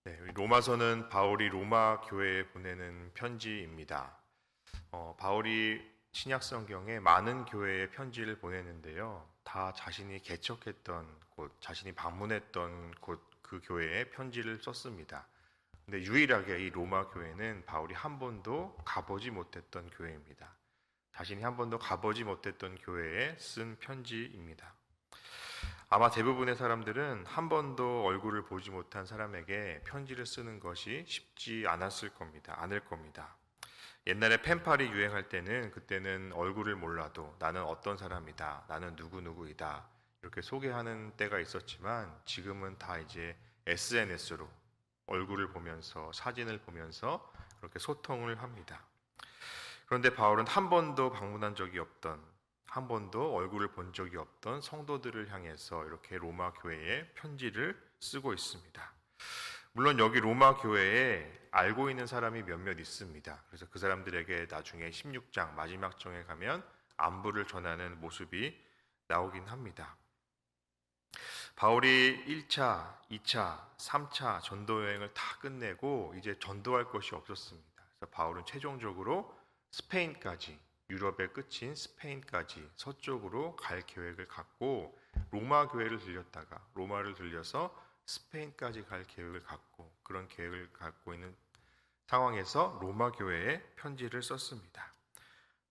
네, 로마서는 바울이 로마 교회에 보내는 편지입니다. 바울이 신약 성경에 많은 교회에 편지를 보내는데요. 다 자신이 개척했던 곳, 자신이 방문했던 곳, 그 교회에 편지를 썼습니다. 근데 유일하게 이 로마 교회는 바울이 한 번도 가보지 못했던 교회입니다. 자신이 한 번도 가보지 못했던 교회에 쓴 편지입니다. 아마 대부분의 사람들은 한 번도 얼굴을 보지 못한 사람에게 편지를 쓰는 것이 쉽지 않을 겁니다. 옛날에 펜팔이 유행할 때는 그때는 얼굴을 몰라도 나는 어떤 사람이다, 나는 누구누구이다 이렇게 소개하는 때가 있었지만 지금은 다 이제 SNS로 얼굴을 보면서 사진을 보면서 그렇게 소통을 합니다. 그런데 바울은 한 번도 방문한 적이 없던 한 번도 얼굴을 본 적이 없던 성도들을 향해서 이렇게 로마 교회에 편지를 쓰고 있습니다. 물론 여기 로마 교회에 알고 있는 사람이 몇몇 있습니다. 그래서 그 사람들에게 나중에 16장 마지막 장에 가면 안부를 전하는 모습이 나오긴 합니다. 바울이 1차, 2차, 3차 전도 여행을 다 끝내고 이제 전도할 것이 없었습니다. 그래서 바울은 최종적으로 스페인까지, 유럽의 끝인 스페인까지 서쪽으로 갈 계획을 갖고 로마 교회를 들렸다가 로마를 들려서 스페인까지 갈 계획을 갖고 그런 계획을 갖고 있는 상황에서 로마 교회에 편지를 썼습니다.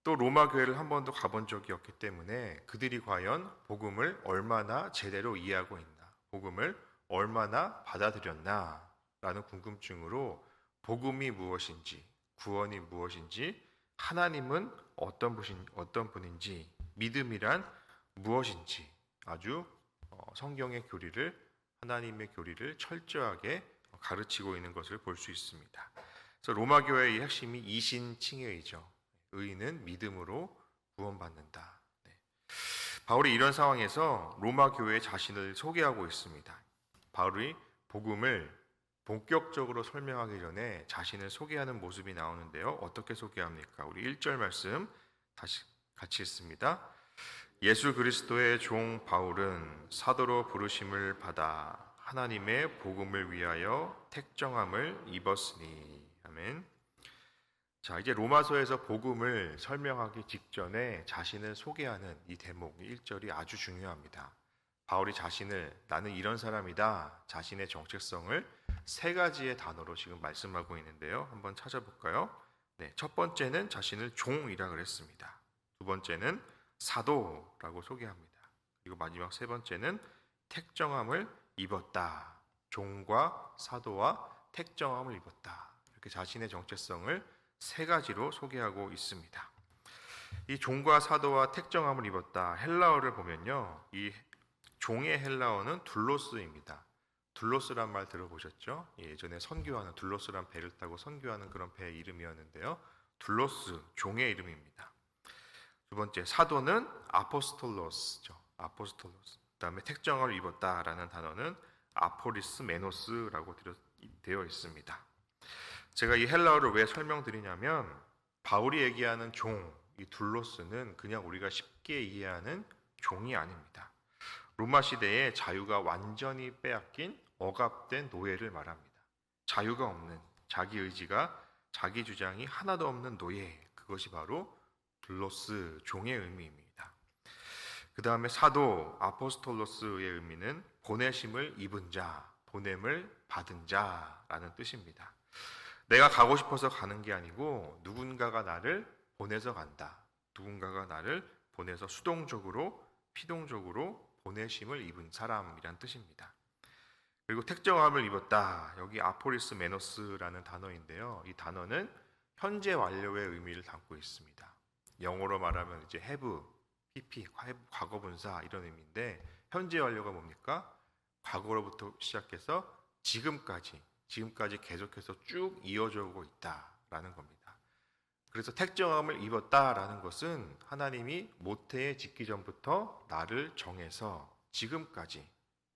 또 로마 교회를 한 번도 가본 적이 없기 때문에 그들이 과연 복음을 얼마나 제대로 이해하고 있나, 복음을 얼마나 받아들였나 라는 궁금증으로 복음이 무엇인지, 구원이 무엇인지, 하나님은 어떤 분인지, 믿음이란 무엇인지 아주 성경의 교리를, 하나님의 교리를 철저하게 가르치고 있는 것을 볼 수 있습니다. 그래서 로마 교회의 핵심이 이신칭의이죠. 의인은 믿음으로 구원받는다. 네. 바울이 이런 상황에서 로마 교회에 자신을 소개하고 있습니다. 바울이 복음을 본격적으로 설명하기 전에 자신을 소개하는 모습이 나오는데요. 어떻게 소개합니까? 우리 1절 말씀 다시 같이 읽습니다. 예수 그리스도의 종 바울은 사도로 부르심을 받아 하나님의 복음을 위하여 택정함을 입었으니. 아멘. 자, 이제 로마서에서 복음을 설명하기 직전에 자신을 소개하는 이 대목 1절이 아주 중요합니다. 바울이 자신을 나는 이런 사람이다, 자신의 정체성을 세 가지의 단어로 지금 말씀하고 있는데요. 한번 찾아볼까요? 네, 첫 번째는 자신을 종이라 그랬습니다. 두 번째는 사도라고 소개합니다. 그리고 마지막 세 번째는 택정함을 입었다. 종과 사도와 택정함을 입었다. 이렇게 자신의 정체성을 세 가지로 소개하고 있습니다. 이 종과 사도와 택정함을 입었다. 헬라어를 보면요, 이 종의 헬라어는 둘로스입니다. 둘로스란 말 들어보셨죠? 예전에 선교하는 둘로스란 배를 타고 선교하는 그런 배의 이름이었는데요. 둘로스, 종의 이름입니다. 두 번째, 사도는 아포스톨로스죠. 아포스톨로스. 그다음에 택정을 입었다라는 단어는 아포리스 메노스라고 되어 있습니다. 제가 이 헬라어를 왜 설명드리냐면 바울이 얘기하는 종, 이 둘로스는 그냥 우리가 쉽게 이해하는 종이 아닙니다. 로마 시대에 자유가 완전히 빼앗긴 억압된 노예를 말합니다. 자유가 없는, 자기 의지가, 자기 주장이 하나도 없는 노예, 그것이 바로 둘로스, 종의 의미입니다. 그 다음에 사도, 아포스톨로스의 의미는 보내심을 입은 자, 보냄을 받은 자라는 뜻입니다. 내가 가고 싶어서 가는 게 아니고 누군가가 나를 보내서 간다. 누군가가 나를 보내서 수동적으로, 피동적으로 보내심을 입은 사람이란 뜻입니다. 그리고 택정함을 입었다. 여기 아포리스 메노스라는 단어인데요. 이 단어는 현재 완료의 의미를 담고 있습니다. 영어로 말하면 이제 have, pp, 과거분사 이런 의미인데 현재 완료가 뭡니까? 과거로부터 시작해서 지금까지 계속해서 쭉 이어져 오고 있다라는 겁니다. 그래서 택정함을 입었다라는 것은 하나님이 모태에 짓기 전부터 나를 정해서 지금까지,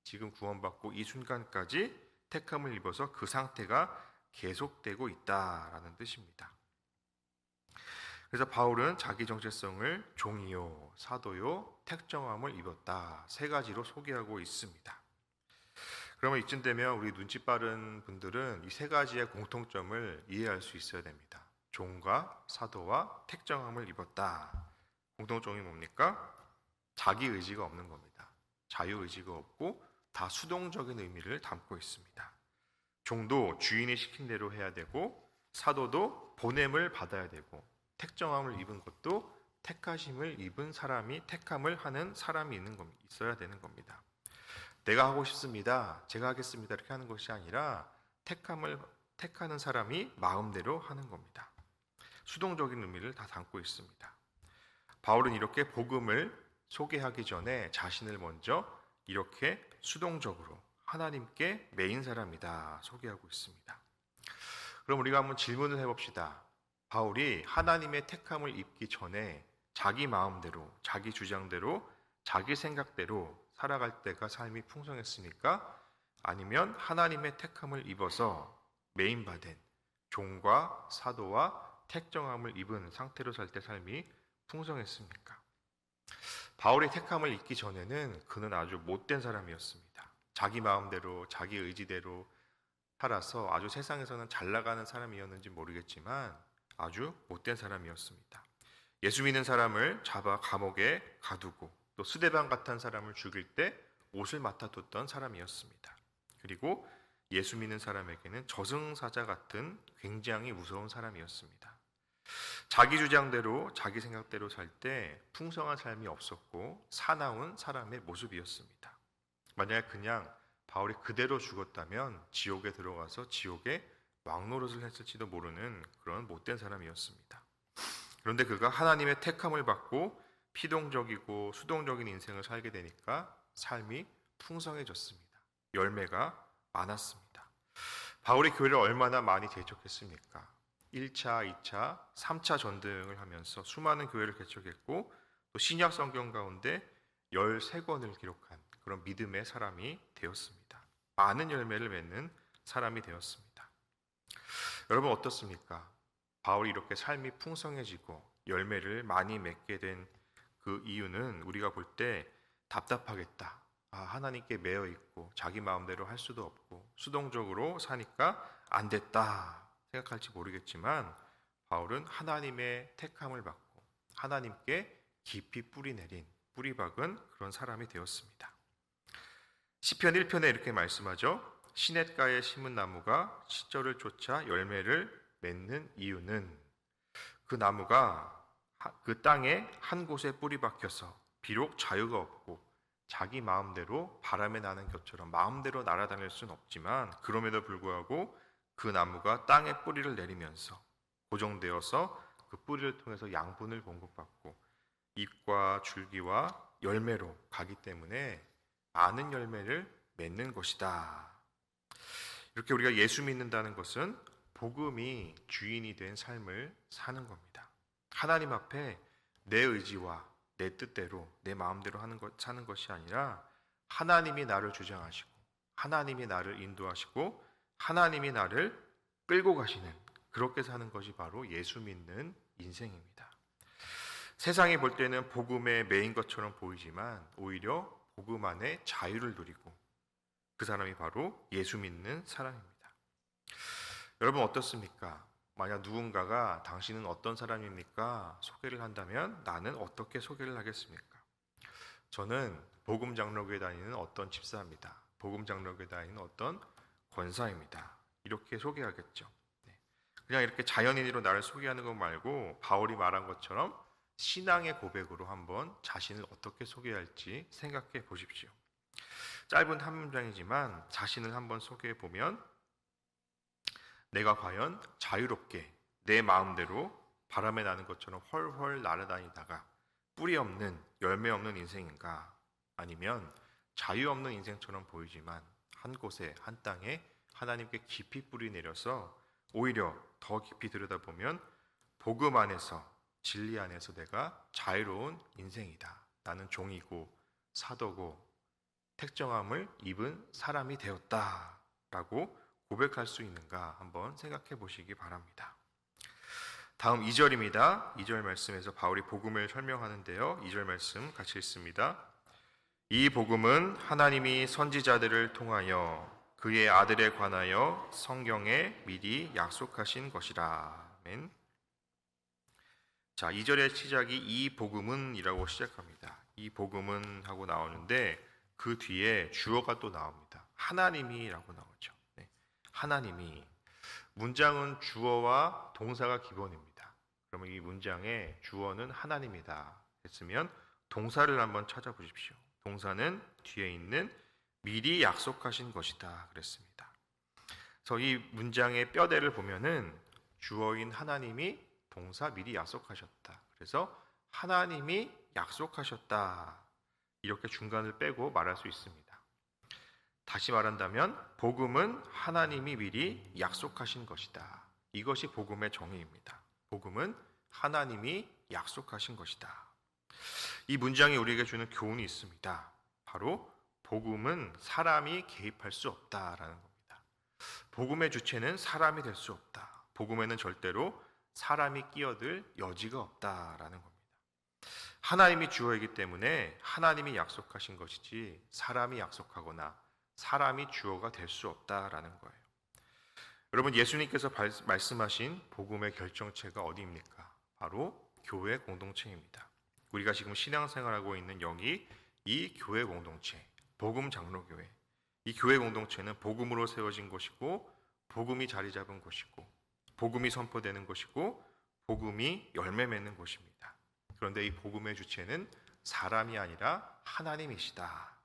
지금 구원받고 이 순간까지 택함을 입어서 그 상태가 계속되고 있다라는 뜻입니다. 그래서 바울은 자기 정체성을 종이요, 사도요, 택정함을 입었다 세 가지로 소개하고 있습니다. 그러면 이쯤 되면 우리 눈치 빠른 분들은 이 세 가지의 공통점을 이해할 수 있어야 됩니다. 종과 사도와 택정함을 입었다. 공통점이 뭡니까? 자기 의지가 없는 겁니다. 자유 의지가 없고 다 수동적인 의미를 담고 있습니다. 종도 주인이 시킨 대로 해야 되고 사도도 보냄을 받아야 되고 택정함을 입은 것도 택하심을 입은 사람이 택함을 하는 사람이 있어야 되는 겁니다. 내가 하고 싶습니다. 제가 하겠습니다. 이렇게 하는 것이 아니라 택하는 사람이 마음대로 하는 겁니다. 수동적인 의미를 다 담고 있습니다. 바울은 이렇게 복음을 소개하기 전에 자신을 먼저 이렇게 수동적으로 하나님께 매인 사람이다 소개하고 있습니다. 그럼 우리가 한번 질문을 해봅시다. 바울이 하나님의 택함을 입기 전에 자기 마음대로, 자기 주장대로, 자기 생각대로 살아갈 때가 삶이 풍성했습니까? 아니면 하나님의 택함을 입어서 매인받은 종과 사도와 택정함을 입은 상태로 살 때 삶이 풍성했습니까? 바울이 택함을 입기 전에는 그는 아주 못된 사람이었습니다. 자기 마음대로, 자기 의지대로 살아서 아주 세상에서는 잘 나가는 사람이었는지 모르겠지만 아주 못된 사람이었습니다. 예수 믿는 사람을 잡아 감옥에 가두고 또 스데반 같은 사람을 죽일 때 옷을 맡아뒀던 사람이었습니다. 그리고 예수 믿는 사람에게는 저승사자 같은 굉장히 무서운 사람이었습니다. 자기 주장대로 자기 생각대로 살 때 풍성한 삶이 없었고 사나운 사람의 모습이었습니다. 만약에 그냥 바울이 그대로 죽었다면 지옥에 들어가서 지옥에 왕노릇을 했을지도 모르는 그런 못된 사람이었습니다. 그런데 그가 하나님의 택함을 받고 피동적이고 수동적인 인생을 살게 되니까 삶이 풍성해졌습니다. 열매가 많았습니다. 바울이 교회를 얼마나 많이 개척했습니까? 1차, 2차, 3차 전등을 하면서 수많은 교회를 개척했고 또 신약 성경 가운데 13권을 기록한 그런 믿음의 사람이 되었습니다. 많은 열매를 맺는 사람이 되었습니다. 여러분 어떻습니까? 바울이 이렇게 삶이 풍성해지고 열매를 많이 맺게 된 그 이유는 우리가 볼 때 답답하겠다. 하나님께 매여 있고 자기 마음대로 할 수도 없고 수동적으로 사니까 안 됐다 생각할지 모르겠지만 바울은 하나님의 택함을 받고 하나님께 깊이 뿌리 내린 뿌리 박은 그런 사람이 되었습니다. 시편 1편에 이렇게 말씀하죠. 시냇가에 심은 나무가 시절을 쫓아 열매를 맺는 이유는 그 나무가 그 땅에 한 곳에 뿌리 박혀서 비록 자유가 없고 자기 마음대로 바람에 나는 것처럼 마음대로 날아다닐 수는 없지만 그럼에도 불구하고 그 나무가 땅에 뿌리를 내리면서 고정되어서 그 뿌리를 통해서 양분을 공급받고 잎과 줄기와 열매로 가기 때문에 많은 열매를 맺는 것이다. 이렇게 우리가 예수 믿는다는 것은 복음이 주인이 된 삶을 사는 겁니다. 하나님 앞에 내 의지와 내 뜻대로 내 마음대로 사는 것이 아니라 하나님이 나를 주장하시고 하나님이 나를 인도하시고 하나님이 나를 끌고 가시는 그렇게 사는 것이 바로 예수 믿는 인생입니다. 세상이 볼 때는 복음의 매인 것처럼 보이지만 오히려 복음 안에 자유를 누리고 그 사람이 바로 예수 믿는 사람입니다. 여러분 어떻습니까? 만약 누군가가 당신은 어떤 사람입니까? 소개를 한다면 나는 어떻게 소개를 하겠습니까? 저는 복음 장로교에 다니는 어떤 집사입니다. 복음 장로교에 다니는 어떤 권사입니다. 이렇게 소개하겠죠. 그냥 이렇게 자연인으로 나를 소개하는 것 말고 바울이 말한 것처럼 신앙의 고백으로 한번 자신을 어떻게 소개할지 생각해 보십시오. 짧은 한 문장이지만 자신을 한번 소개해 보면 내가 과연 자유롭게 내 마음대로 바람에 나는 것처럼 헐헐 날아다니다가 뿌리 없는 열매 없는 인생인가? 아니면 자유 없는 인생처럼 보이지만 한 곳에 한 땅에 하나님께 깊이 뿌리 내려서 오히려 더 깊이 들여다보면 복음 안에서 진리 안에서 내가 자유로운 인생이다. 나는 종이고 사도고 택정함을 입은 사람이 되었다라고 고백할 수 있는가 한번 생각해 보시기 바랍니다. 다음 2절입니다. 2절 말씀에서 바울이 복음을 설명하는데요. 2절 말씀 같이 읽습니다. 이 복음은 하나님이 선지자들을 통하여 그의 아들에 관하여 성경에 미리 약속하신 것이라. 아멘. 자, 2절의 시작이 이 복음은이라고 시작합니다. 이 복음은 하고 나오는데 그 뒤에 주어가 또 나옵니다. 하나님이라고 나오죠. 네. 하나님이. 문장은 주어와 동사가 기본입니다. 그러면 이 문장의 주어는 하나님이다 했으면 동사를 한번 찾아보십시오. 동사는 뒤에 있는 미리 약속하신 것이다 그랬습니다. 그래서 이 문장의 뼈대를 보면은 주어인 하나님이 동사 미리 약속하셨다. 그래서 하나님이 약속하셨다. 이렇게 중간을 빼고 말할 수 있습니다. 다시 말한다면 복음은 하나님이 미리 약속하신 것이다. 이것이 복음의 정의입니다. 복음은 하나님이 약속하신 것이다. 이 문장이 우리에게 주는 교훈이 있습니다. 바로 복음은 사람이 개입할 수 없다라는 겁니다. 복음의 주체는 사람이 될 수 없다. 복음에는 절대로 사람이 끼어들 여지가 없다라는 겁니다. 하나님이 주어이기 때문에 하나님이 약속하신 것이지 사람이 약속하거나 사람이 주어가 될 수 없다라는 거예요. 여러분, 예수님께서 말씀하신 복음의 결정체가 어디입니까? 바로 교회 공동체입니다. 우리가 지금 신앙생활하고 있는 여기 이 교회 공동체, 복음 장로교회, 이 교회 공동체는 복음으로 세워진 곳이고 복음이 자리 잡은 곳이고 복음이 선포되는 곳이고 복음이 열매 맺는 곳입니다. 그런데 이 복음의 주체는 사람이 아니라 하나님이시다.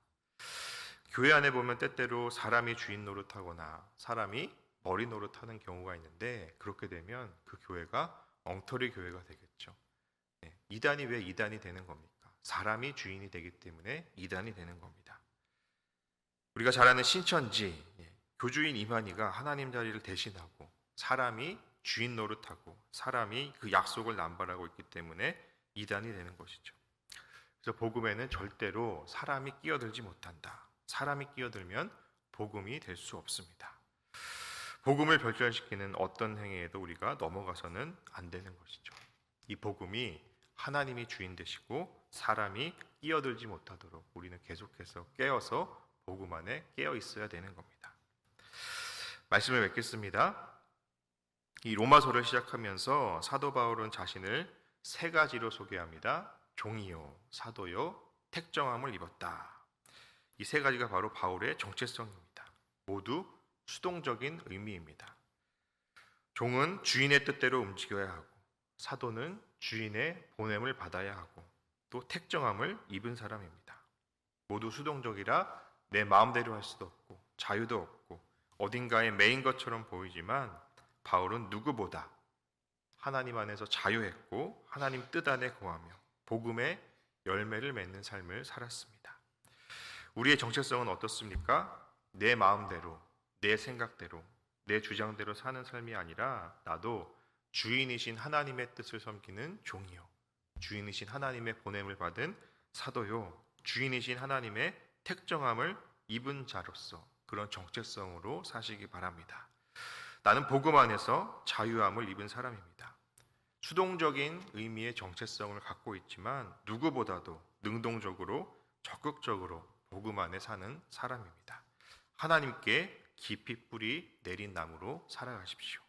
교회 안에 보면 때때로 사람이 주인 노릇하거나 사람이 머리 노릇하는 경우가 있는데 그렇게 되면 그 교회가 엉터리 교회가 되겠죠. 네, 이단이 왜 이단이 되는 겁니까? 사람이 주인이 되기 때문에 이단이 되는 겁니다. 우리가 잘 아는 신천지, 교주인 이만희가 하나님 자리를 대신하고 사람이 주인 노릇하고 사람이 그 약속을 남발하고 있기 때문에 이단이 되는 것이죠. 그래서 복음에는 절대로 사람이 끼어들지 못한다. 사람이 끼어들면 복음이 될 수 없습니다. 복음을 발전시키는 어떤 행위에도 우리가 넘어가서는 안 되는 것이죠. 이 복음이 하나님이 주인 되시고 사람이 끼어들지 못하도록 우리는 계속해서 깨어서 복음 안에 깨어 있어야 되는 겁니다. 말씀을 맺겠습니다. 이 로마서를 시작하면서 사도 바울은 자신을 세 가지로 소개합니다. 종이요, 사도요, 택정함을 입었다. 이 세 가지가 바로 바울의 정체성입니다. 모두 수동적인 의미입니다. 종은 주인의 뜻대로 움직여야 하고 사도는 주인의 보냄을 받아야 하고 또 택정함을 입은 사람입니다. 모두 수동적이라 내 마음대로 할 수도 없고 자유도 없고 어딘가에 매인 것처럼 보이지만 바울은 누구보다 하나님 안에서 자유했고 하나님 뜻 안에 거하며 복음의 열매를 맺는 삶을 살았습니다. 우리의 정체성은 어떻습니까? 내 마음대로, 내 생각대로, 내 주장대로 사는 삶이 아니라 나도 주인이신 하나님의 뜻을 섬기는 종이요, 주인이신 하나님의 보냄을 받은 사도요, 주인이신 하나님의 택정함을 입은 자로서 그런 정체성으로 사시기 바랍니다. 나는 복음 안에서 자유함을 입은 사람입니다. 수동적인 의미의 정체성을 갖고 있지만 누구보다도 능동적으로 적극적으로 복음 안에 사는 사람입니다. 하나님께 깊이 뿌리 내린 나무로 살아가십시오.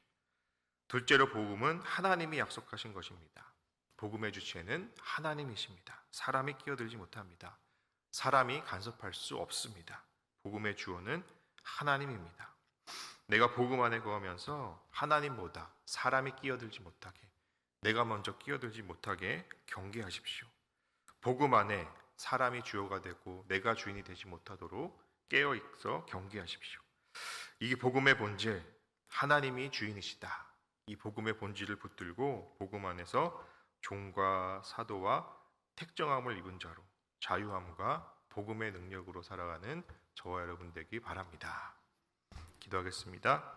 둘째로 복음은 하나님이 약속하신 것입니다. 복음의 주체는 하나님이십니다. 사람이 끼어들지 못합니다. 사람이 간섭할 수 없습니다. 복음의 주어는 하나님입니다. 내가 복음 안에 거하면서 하나님보다 사람이 끼어들지 못하게, 내가 먼저 끼어들지 못하게 경계하십시오. 복음 안에 사람이 주어가 되고 내가 주인이 되지 못하도록 깨어있어 경계하십시오. 이게 복음의 본질, 하나님이 주인이시다. 이 복음의 본질을 붙들고 복음 안에서 종과 사도와 택정함을 입은 자로 자유함과 복음의 능력으로 살아가는 저와 여러분 되기 바랍니다. 기도하겠습니다.